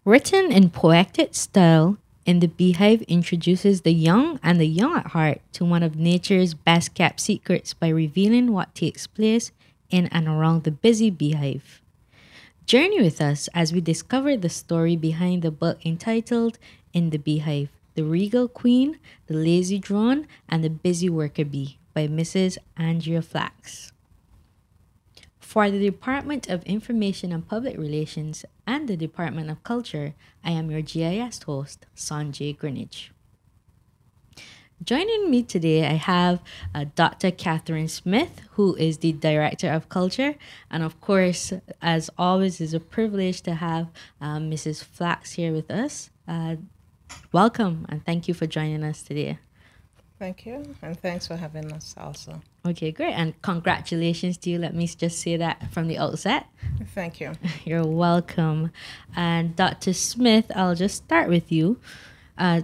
Written in poetic style, In the Beehive introduces the young and the young at heart to one of nature's best kept secrets by revealing what takes place in and around the busy beehive. Journey with us as we discover the story behind the book entitled In the Beehive: The Regal Queen, the Lazy Drone, and the Busy Worker Bee by Mrs. Andrea Flax. For the Department of Information and Public Relations and the Department of Culture, I am your GIS host, Sanjay Greenwich. Joining me today, I have Dr. Catherine Smith, who is the Director of Culture. And of course, as always, it's a privilege to have Mrs. Flax here with us. Welcome and thank you for joining us today. Thank you, and thanks for having us also. Okay, great. And congratulations to you. Let me just say that from the outset. Thank you. You're welcome. And Dr. Smith, I'll just start with you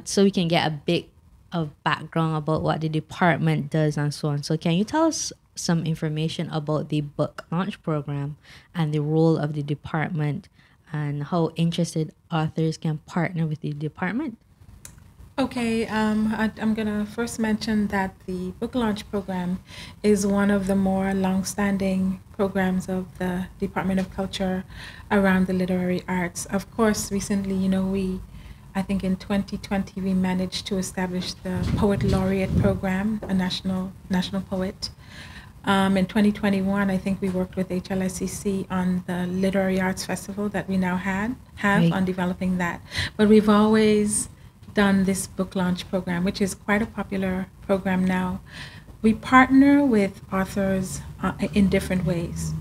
so we can get a bit of background about what the department does and so on. So can you tell us some information about the book launch program and the role of the department and how interested authors can partner with the department? Okay, I'm going to first mention that the book launch program is one of the more long-standing programs of the Department of Culture around the literary arts. Of course, recently, I think in 2020, we managed to establish the Poet Laureate program, a national poet. In 2021, I think we worked with HLSCC on the Literary Arts Festival that we now have Right. on developing that. But we've always done this book launch program, which is quite a popular program now. We partner with authors in different ways.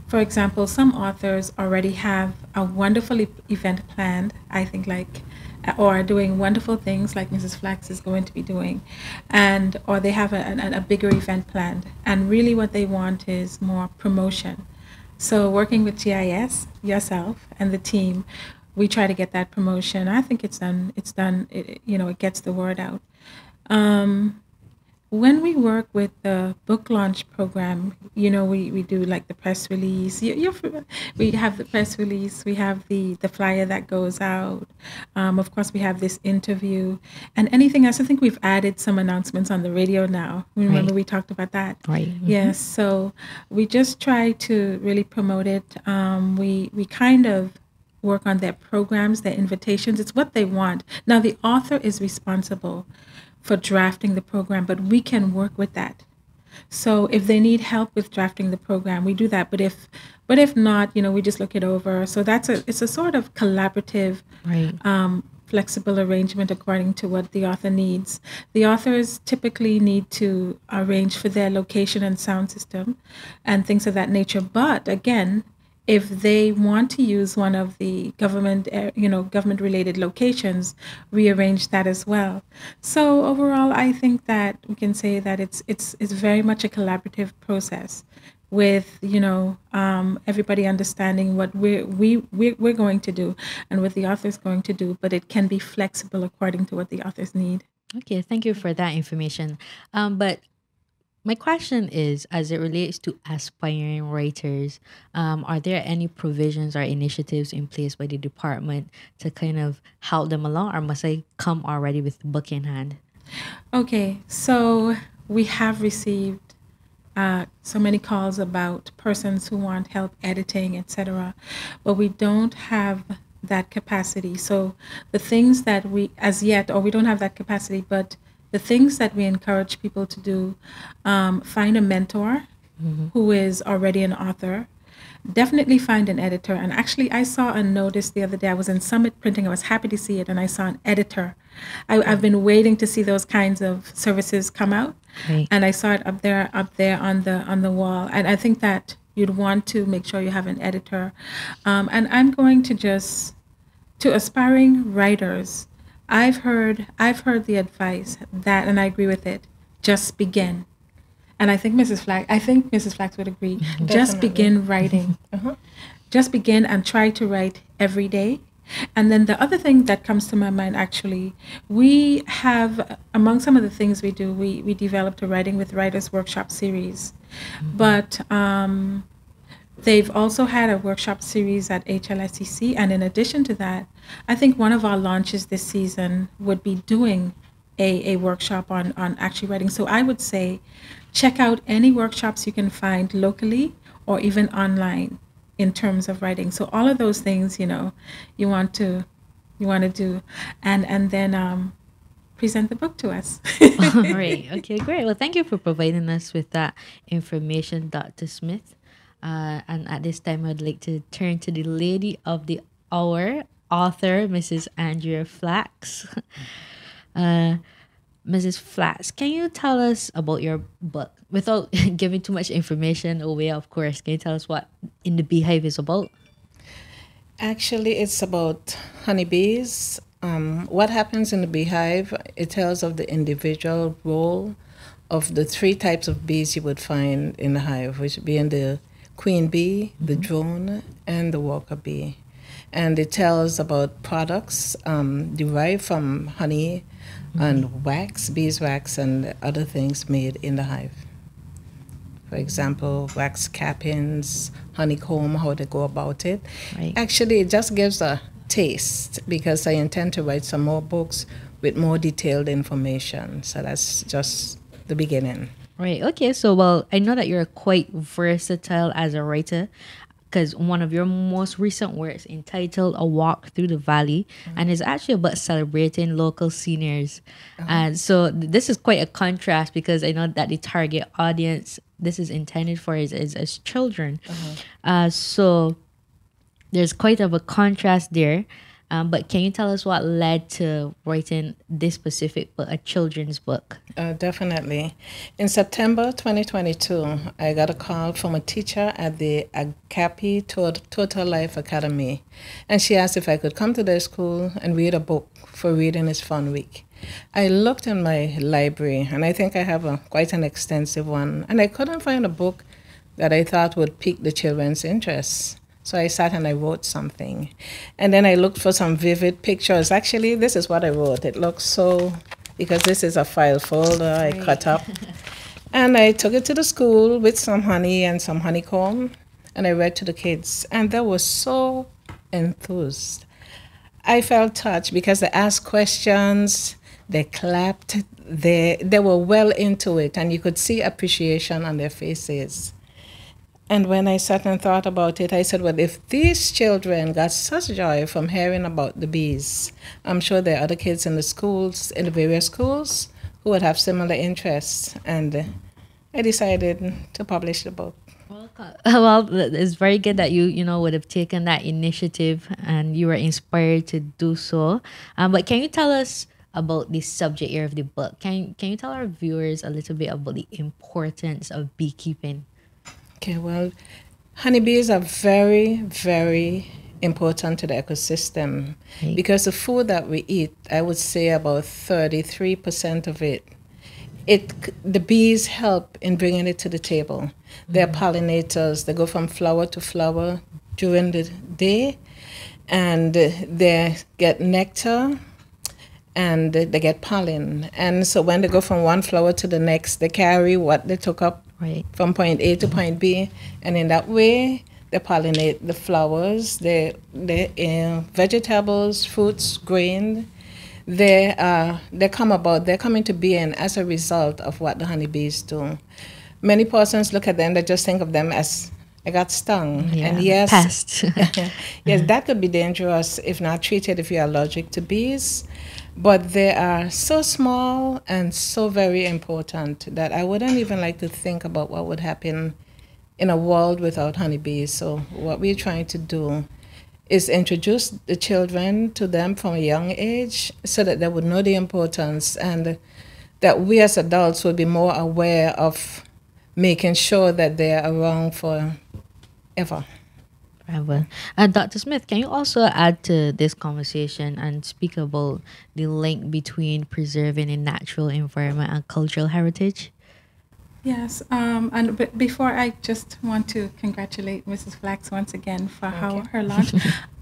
For example, some authors already have a wonderful event planned, I think or are doing wonderful things like Mrs. Flax is going to be doing, or they have a bigger event planned. And really what they want is more promotion. So working with GIS, yourself, and the team, we try to get that promotion. I think it's done. It gets the word out. When we work with the book launch program, we do like the press release. We have the press release. We have the flyer that goes out. Of course, we have this interview and anything else. I think we've added some announcements on the radio now. Remember Right. we talked about that? Right. Yes. So we just try to really promote it. We kind of work on their programs, their invitations. It's what they want. Now, the author is responsible for drafting the program, but we can work with that. So if they need help with drafting the program, we do that. But if not, we just look it over. So it's a sort of collaborative, Right. flexible arrangement according to what the author needs. The authors typically need to arrange for their location and sound system and things of that nature. But again, if they want to use one of the government-related locations, we arrange that as well. So overall, I think that we can say that it's very much a collaborative process, with everybody understanding what we're going to do and what the author's going to do, but it can be flexible according to what the authors need. Okay, thank you for that information. But my question is, as it relates to aspiring writers, are there any provisions or initiatives in place by the department to kind of help them along, or must I come already with the book in hand? Okay, so we have received so many calls about persons who want help editing, etc., but we don't have that capacity. So the things that we, as yet, or we don't have that capacity, but the things that we encourage people to do, find a mentor who is already an author. Definitely find an editor. And actually, I saw a notice the other day. I was in Summit Printing. I was happy to see it, and I saw an editor. I've been waiting to see those kinds of services come out, Right. and I saw it up there on the wall. And I think that you'd want to make sure you have an editor. And I'm going to just to aspiring writers. I've heard the advice that, and I agree with it. Just begin. And I think Mrs. Flax would agree. Just Definitely. begin writing. Just begin and try to write every day. And then the other thing that comes to my mind, actually, we have, among some of the things we do, we developed a Writing with Writers workshop series. But They've also had a workshop series at HLSEC, and in addition to that, I think one of our launches this season would be doing a workshop on actually writing. So I would say check out any workshops you can find locally or even online in terms of writing. So all of those things, you want to do, and then present the book to us. All right. Okay, great. Well, thank you for providing us with that information, Dr. Smith. And at this time, I'd like to turn to the lady of the hour, author, Mrs. Andrea Flax. Mrs. Flax, can you tell us about your book without giving too much information away? Of course, can you tell us what In the Beehive is about? Actually, it's about honeybees. What happens in the beehive, it tells of the individual role of the three types of bees you would find in the hive, which being the queen bee, the drone, and the worker bee. And it tells about products derived from honey and wax, beeswax, and other things made in the hive. For example, wax cappings, honeycomb, how they go about it. Right. Actually, it just gives a taste because I intend to write some more books with more detailed information. So that's just the beginning. Right. Okay. So, well, I know that you're quite versatile as a writer because one of your most recent works entitled A Walk Through the Valley and is actually about celebrating local seniors. And so this is quite a contrast because I know that the target audience this is intended for is children. So there's quite of a contrast there. But can you tell us what led to writing this specific book, a children's book? Definitely. In September 2022, I got a call from a teacher at the Agape Total Life Academy, and she asked if I could come to their school and read a book for Reading is Fun Week. I looked in my library, and I think I have quite an extensive one, and I couldn't find a book that I thought would pique the children's interest. So I sat and I wrote something. And then I looked for some vivid pictures. Actually, this is what I wrote. It looks so, because this is a file folder I cut up. And I took it to the school with some honey and some honeycomb. And I read to the kids. And they were so enthused. I felt touched because they asked questions, they clapped, they were well into it. And you could see appreciation on their faces. And when I sat and thought about it, I said, well, if these children got such joy from hearing about the bees, I'm sure there are other kids in the schools, in the various schools, who would have similar interests. And I decided to publish the book. Well, it's very good that you would have taken that initiative and you were inspired to do so. But can you tell us about the subject area of the book? Can you tell our viewers a little bit about the importance of beekeeping? Okay, well, honeybees are very, very important to the ecosystem because the food that we eat, I would say about 33% of it, the bees help in bringing it to the table. They're pollinators. They go from flower to flower during the day, and they get nectar, and they get pollen. And so when they go from one flower to the next, they carry what they took up from point A to point B, and in that way, they pollinate the flowers, the vegetables, fruits, grain. They come about, they're coming to being as a result of what the honeybees do. Many persons look at them, they just think of them as, I got stung. Yeah, and yes, pest. yes, that could be dangerous if not treated if you're allergic to bees. But they are so small and so very important that I wouldn't even like to think about what would happen in a world without honeybees. So what we're trying to do is introduce the children to them from a young age so that they would know the importance and that we as adults would be more aware of making sure that they're around forever. Dr. Smith, can you also add to this conversation and speak about the link between preserving a natural environment and cultural heritage? Yes, but before I just want to congratulate Mrs. Flax once again for her launch.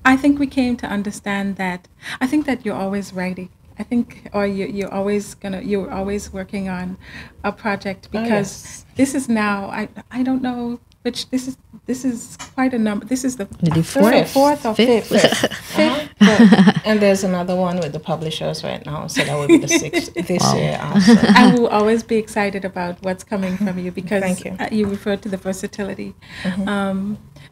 I think we came to understand that, I think that you're always writing. I think, or you're always working on a project because this is now, I don't know which this is quite a number. This is the The fourth or fifth. And there's another one with the publishers right now, so that would be the sixth this Wow. year also. I will always be excited about what's coming from you because Thank you. you referred to the versatility.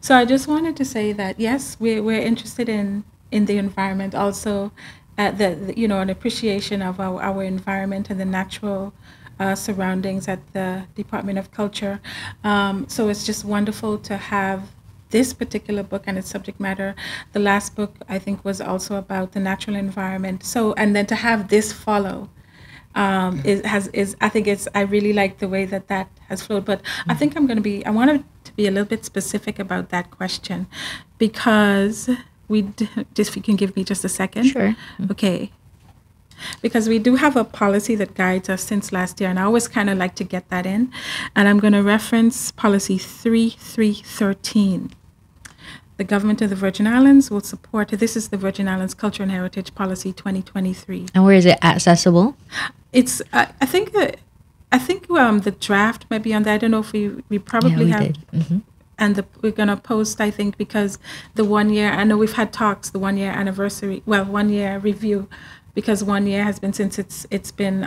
So I just wanted to say that yes, we're interested in the environment, also an appreciation of our environment and the natural surroundings at the Department of Culture. So it's just wonderful to have this particular book and its subject matter. The last book I think was also about the natural environment. So and then to have this follow. I really like the way that has flowed, but I think I wanted to be a little bit specific about that question because just if you can give me just a second. Sure. Okay. Because we do have a policy that guides us since last year, and I always kind of like to get that in. And I'm going to reference policy 3313. The government of the Virgin Islands will support, this is the Virgin Islands Culture and Heritage Policy 2023. And where is it accessible? It's, I think the draft might be on there. I don't know if we probably have. Did. Mm-hmm. And we're going to post, I think, because the 1 year, I know we've had talks, the 1 year anniversary, 1 year review, because 1 year has been since it's been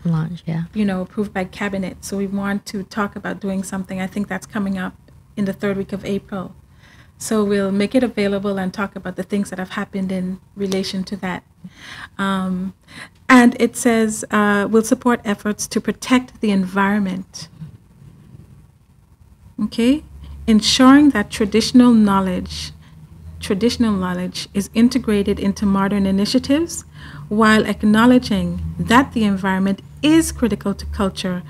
Launched, yeah. Approved by cabinet. So we want to talk about doing something. I think that's coming up in the third week of April. So we'll make it available and talk about the things that have happened in relation to that. And it says we'll support efforts to protect the environment. Okay, ensuring that traditional knowledge is integrated into modern initiatives while acknowledging that the environment is critical to culture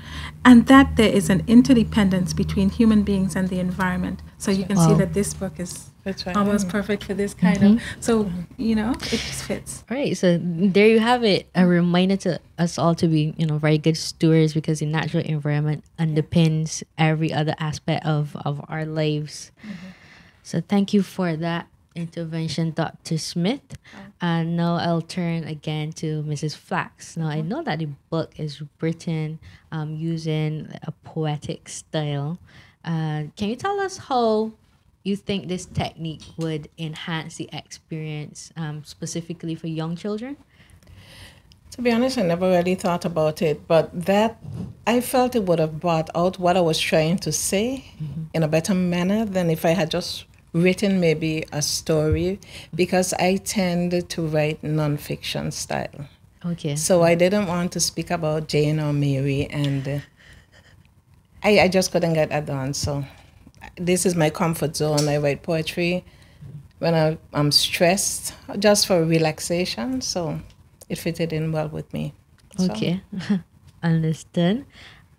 and that there is an interdependence between human beings and the environment. So you can see that this book is That's right. almost perfect for this kind of, so, it just fits. All right, so there you have it. A reminder to us all to be, very good stewards because the natural environment underpins every other aspect of our lives. So thank you for that intervention, Dr. Smith. And now I'll turn again to Mrs. Flax. Now I know that the book is written using a poetic style. Can you tell us how you think this technique would enhance the experience specifically for young children? To be honest, I never really thought about it, but I felt it would have brought out what I was trying to say in a better manner than if I had just written maybe a story, because I tend to write nonfiction style. Okay. So I didn't want to speak about Jane or Mary, and I just couldn't get that done. So this is my comfort zone. I write poetry when I'm stressed, just for relaxation. So it fitted in well with me. So. Okay. Understood.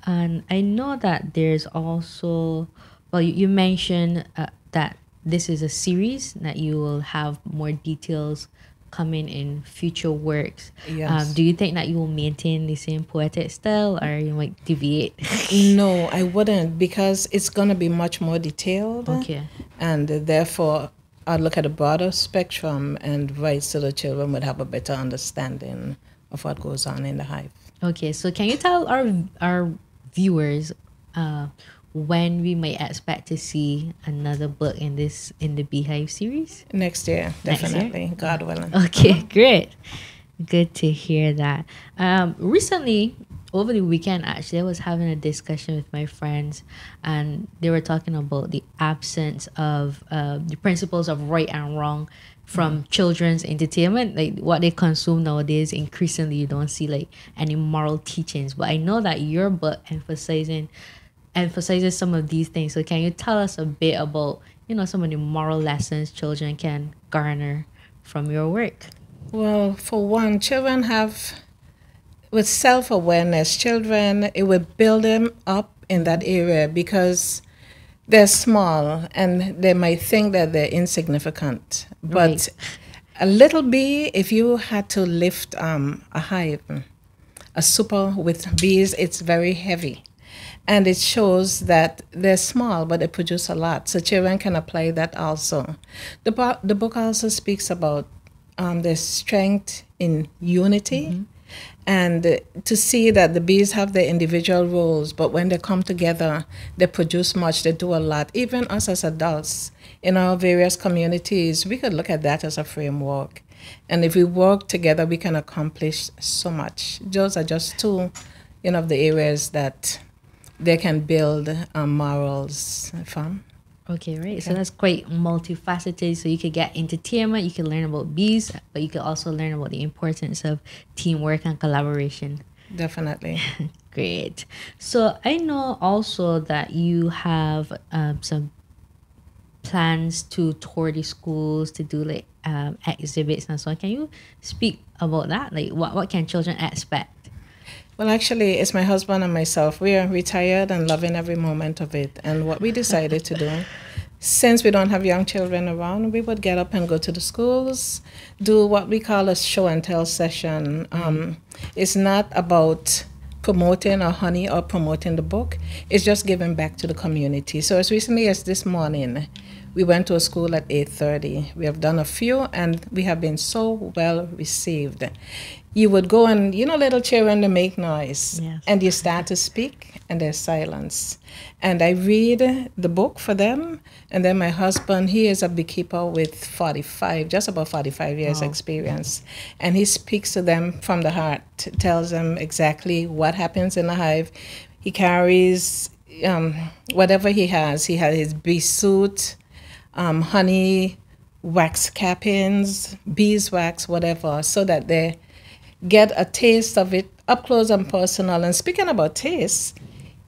And I know that there's also, you mentioned that this is a series that you will have more details coming in future works. Yes. Do you think that you will maintain the same poetic style or you might deviate? No, I wouldn't, because it's going to be much more detailed. Okay. And therefore, I'd look at a broader spectrum and write so the children would have a better understanding of what goes on in the hive. Okay, so can you tell our viewers when we might expect to see another book in the Beehive series? Next year, definitely, God willing. Okay, great. Good to hear that. Recently, over the weekend, actually, I was having a discussion with my friends, and they were talking about the absence of the principles of right and wrong from children's entertainment. Like what they consume nowadays, increasingly you don't see like any moral teachings. But I know that your book emphasizes some of these things. So can you tell us a bit about some of the moral lessons children can garner from your work? Well, for one, children have, with self-awareness, it will build them up in that area because they're small and they might think that they're insignificant. But Right. a little bee, if you had to lift a hive, a super with bees, it's very heavy. And it shows that they're small, but they produce a lot. So children can apply that also. The book also speaks about their strength in unity And to see that the bees have their individual roles, but when they come together, they produce much, they do a lot. Even us as adults in our various communities, we could look at that as a framework. And if we work together, we can accomplish so much. Those are just two, of the areas that they can build morals from. Okay, right. So that's quite multifaceted. So you could get entertainment, you can learn about bees, but you can also learn about the importance of teamwork and collaboration. Definitely. Great. So I know also that you have some plans to tour the schools to do like exhibits and so on. Can you speak about that? Like what can children expect? Well, actually, it's my husband and myself. We are retired and loving every moment of it. And what we decided to do, since we don't have young children around, we would get up and go to the schools, do what we call a show and tell session. It's not about promoting our honey or promoting the book. It's just giving back to the community. So as recently as this morning, we went to a school at 8:30. We have done a few, and we have been so well received. You would go and, little children, they make noise. Yes. And you start to speak, and there's silence. And I read the book for them. And then my husband, he is a beekeeper with just about 45 years experience. And he speaks to them from the heart, tells them exactly what happens in the hive. He carries whatever he has. He has his bee suit, honey, wax cappings, beeswax, whatever, so that they get a taste of it up close and personal. And speaking about taste,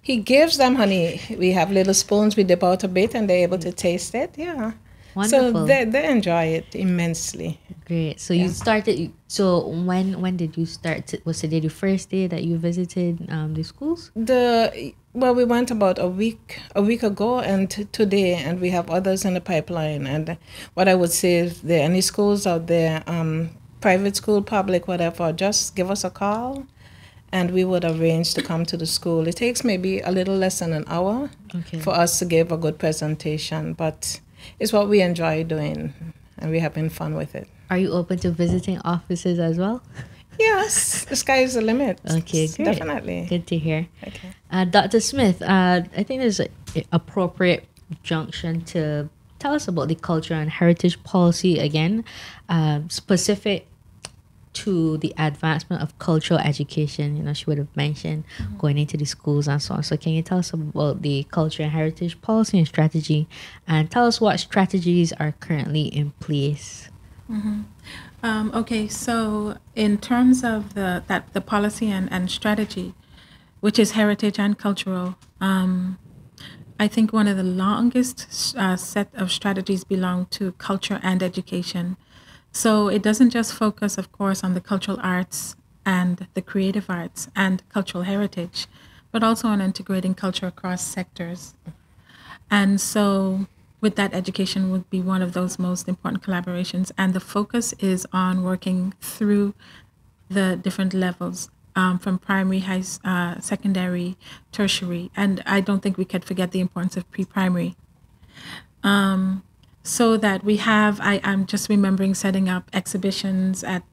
he gives them honey. We have little spoons we dip out a bit, and they're able to taste it. Yeah. Wonderful. So they enjoy it immensely. Great. So you started. So when did you start? Was it the first day that you visited the schools? We went about a week ago and today, and we have others in the pipeline. And what I would say, if there are any schools out there, private school, public, whatever, just give us a call and we would arrange to come to the school. It takes maybe a little less than an hour for us to give a good presentation, but it's what we enjoy doing and we're having fun with it. Are you open to visiting offices as well? Yes, the sky is the limit. Okay, great. Definitely. Good to hear. Okay. Dr. Smith, I think there's an appropriate junction to tell us about the culture and heritage policy again, specific to the advancement of cultural education. She would have mentioned going into the schools and so on. So can you tell us about the culture and heritage policy and strategy, and tell us what strategies are currently in place? Okay, so in terms of the policy and strategy, which is heritage and cultural, I think one of the longest set of strategies belong to culture and education. So it doesn't just focus, of course, on the cultural arts and the creative arts and cultural heritage, but also on integrating culture across sectors. And so with that, education would be one of those most important collaborations. And the focus is on working through the different levels, from primary, secondary, tertiary. And I don't think we could forget the importance of pre-primary. So that we have, I'm just remembering setting up exhibitions at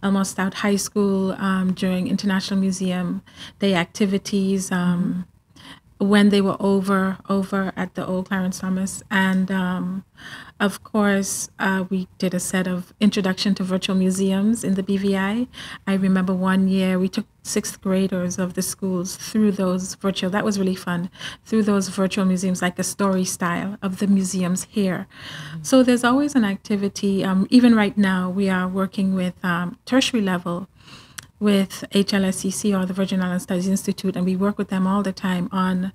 Elmore Stout High School during International Museum Day activities, when they were over at the old Clarence Thomas. And of course, we did a set of introduction to virtual museums in the BVI. I remember one year we took 6th graders of the schools through those virtual, that was really fun, through those virtual museums, like a story style of the museums here. So there's always an activity. Even right now, we are working with tertiary level with HLSCC, or the Virgin Islands Studies Institute, and we work with them all the time on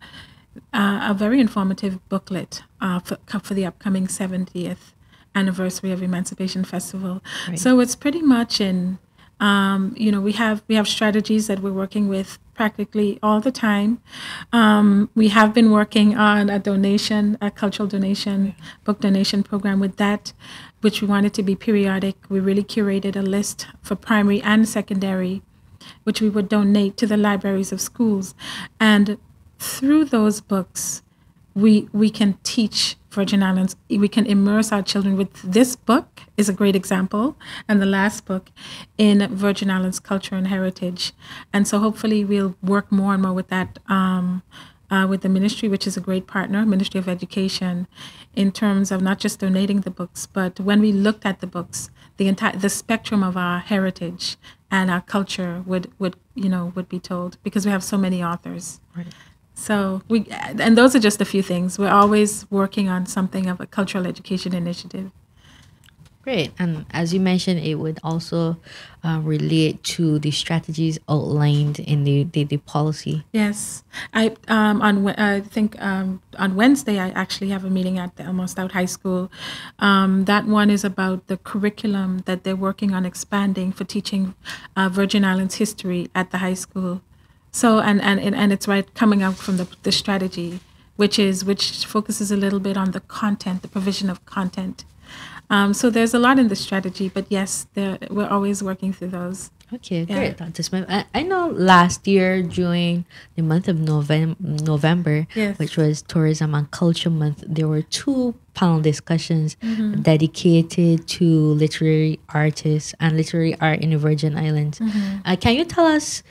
a very informative booklet for the upcoming 70th anniversary of Emancipation Festival. Right. So it's pretty much in, we have strategies that we're working with practically all the time. We have been working on a cultural donation, book donation program with that, which we wanted to be periodic. We really curated a list for primary and secondary, which we would donate to the libraries of schools. And through those books, we can teach Virgin Islands. We can immerse our children with this book is a great example, and the last book in Virgin Islands culture and heritage. And so hopefully we'll work more and more with that. With the ministry, which is a great partner, Ministry of Education, in terms of not just donating the books, but when we looked at the books, the spectrum of our heritage and our culture would be told, because we have so many authors. Right. So and those are just a few things. We're always working on something of a cultural education initiative. Great. And as you mentioned, it would also relate to the strategies outlined in the policy. Yes, I think on Wednesday I actually have a meeting at the Elmo Stout High School. That one is about the curriculum that they're working on expanding for teaching Virgin Islands history at the high school. So and it's right coming out from the strategy, which focuses a little bit on the content, the provision of content. So there's a lot in the strategy, but yes, we're always working through those. Okay, great, Dr. Smith. I know last year during the month of November, Yes. which was Tourism and Culture Month, there were 2 panel discussions dedicated to literary artists and literary art in the Virgin Islands. Can you tell us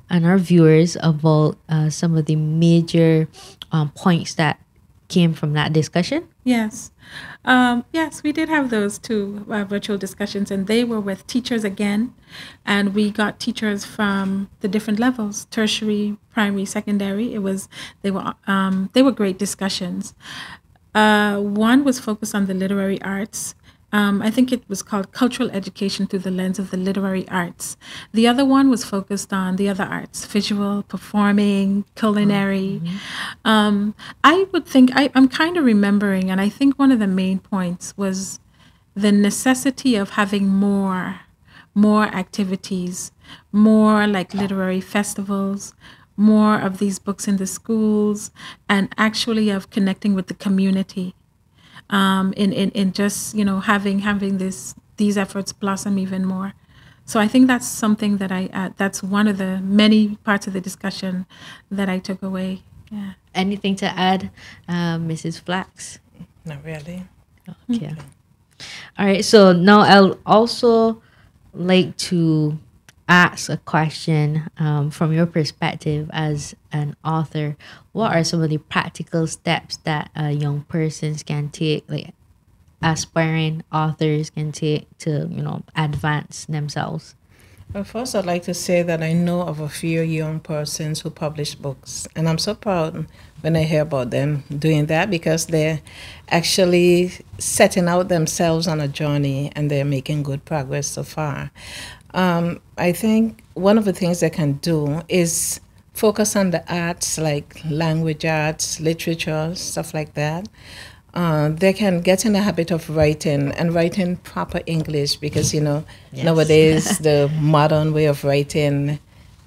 and our viewers about some of the major points that came from that discussion? Yes. Yes, we did have those 2 virtual discussions, and they were with teachers again. And we got teachers from the different levels, tertiary, primary, secondary. They were great discussions. One was focused on the literary arts. I think it was called Cultural Education Through the Lens of the Literary Arts. The other one was focused on the other arts, visual, performing, culinary. I would think, I'm kind of remembering, and I think one of the main points was the necessity of having more activities, more like literary festivals, more of these books in the schools, and actually of connecting with the community. In just having these efforts blossom even more. So I think that's something that that's one of the many parts of the discussion that I took away. Yeah. Anything to add, Mrs. Flax? Not really. Okay. All right. So now I'll also like to ask a question from your perspective as an author. What are some of the practical steps that young persons can take, like aspiring authors can take to, advance themselves? Well, first, I'd like to say that I know of a few young persons who publish books, and I'm so proud when I hear about them doing that, because they're actually setting out themselves on a journey and they're making good progress so far. I think one of the things they can do is focus on the arts, like language arts, literature, stuff like that. They can get in the habit of writing and writing proper English, because, Yes. nowadays the modern way of writing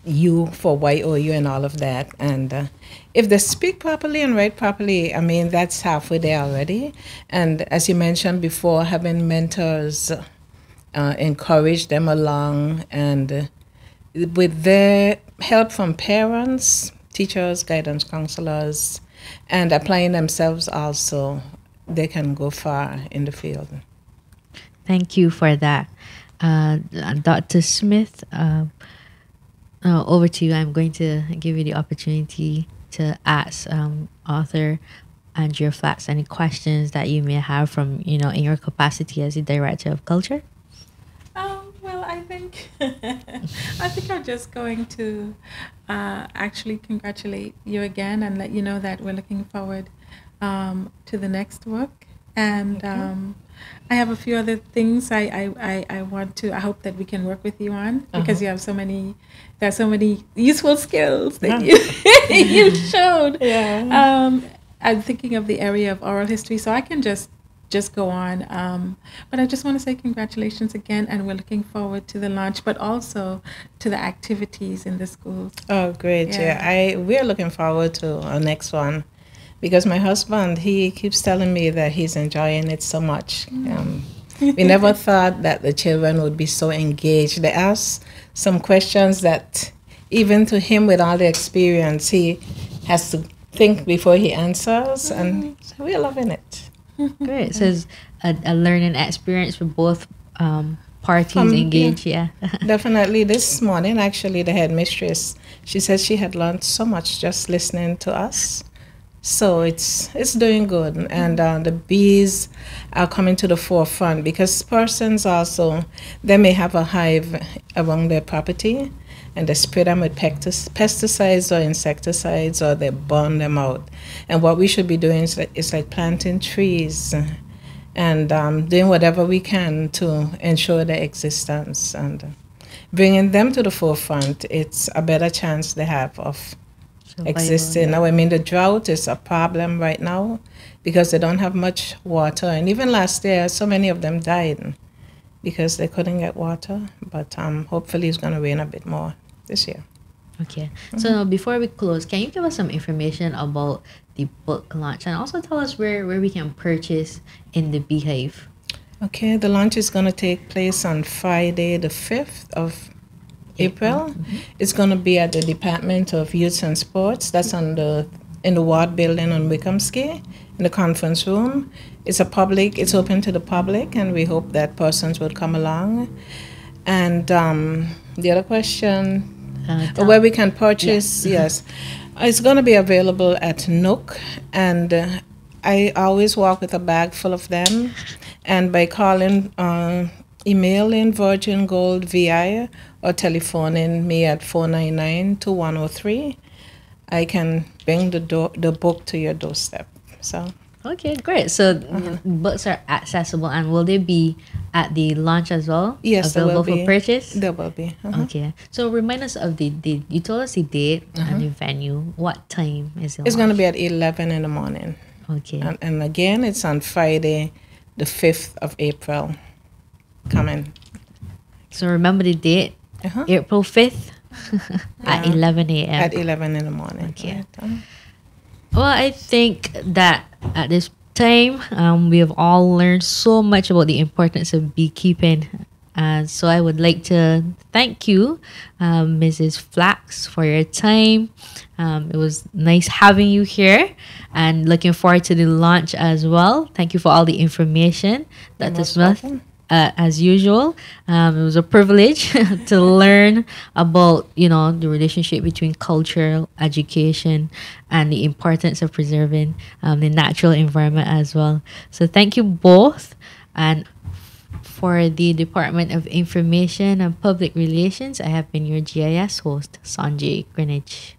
U for YOU and all of that. And if they speak properly and write properly, I mean, that's halfway there already. And as you mentioned before, having mentors encourage them along, and with their help from parents, teachers, guidance counselors, and applying themselves also, they can go far in the field. Thank you for that. Dr. Smith, over to you. I'm going to give you the opportunity to ask author Andrea Flax any questions that you may have from, in your capacity as the Director of Culture. Well, I think I'm just going to actually congratulate you again and let you know that we're looking forward to the next book. And I have a few other things I want to. I hope that we can work with you on, because you have there's so many useful skills that you showed. Yeah. I'm thinking of the area of oral history, so I can just go on. But I just want to say congratulations again, and we're looking forward to the launch, but also to the activities in the schools. Oh, great. Yeah. We're looking forward to our next one, because my husband, he keeps telling me that he's enjoying it so much. We never thought that the children would be so engaged. They ask some questions that even to him, with all the experience, he has to think before he answers, and so we're loving it. Great. So it's a learning experience for both parties Yeah, engaged. Yeah. definitely. This morning, actually, the headmistress, she said she had learned so much just listening to us. So it's doing good, and the bees are coming to the forefront because persons also, they may have a hive around their property, and they spray them with pesticides or insecticides, or they burn them out. And what we should be doing is like planting trees and doing whatever we can to ensure their existence, and bringing them to the forefront. It's a better chance they have of existing. Now, I mean, the drought is a problem right now because they don't have much water. And even last year, so many of them died because they couldn't get water. But hopefully it's going to rain a bit more this year. Okay. So now, before we close, can you give us some information about the book launch and also tell us where we can purchase in the Beehive? Okay, the launch is going to take place on Friday, the 5th of April. It's going to be at the Department of Youth and Sports. That's in the Ward building on Wickhamski, in the conference room. It's open to the public, and we hope that persons would come along. And the other question, where we can purchase, yes. It's going to be available at Nook, and I always walk with a bag full of them. And by calling, emailing Virgin Gold VI or telephoning me at 499-2103, I can bring the book to your doorstep. So. Okay, great. So books are accessible, and will they be at the launch as well? Yes, available for purchase. There will be. Okay. So remind us of the you told us the date and the venue. What time is it? It's going to be at 11 in the morning. Okay. And again, it's on Friday, the 5th of April. Coming. So remember the date, April 5th at 11 a.m. At 11 in the morning. Okay. Right. Well, I think that at this time, we have all learned so much about the importance of beekeeping. So I would like to thank you, Mrs. Flax, for your time. It was nice having you here, and looking forward to the launch as well. Thank you for all the information, Dr. Smith. As usual, it was a privilege to learn about, the relationship between cultural education and the importance of preserving the natural environment as well. So thank you both. And for the Department of Information and Public Relations, I have been your GIS host, Sanjay Greenwich.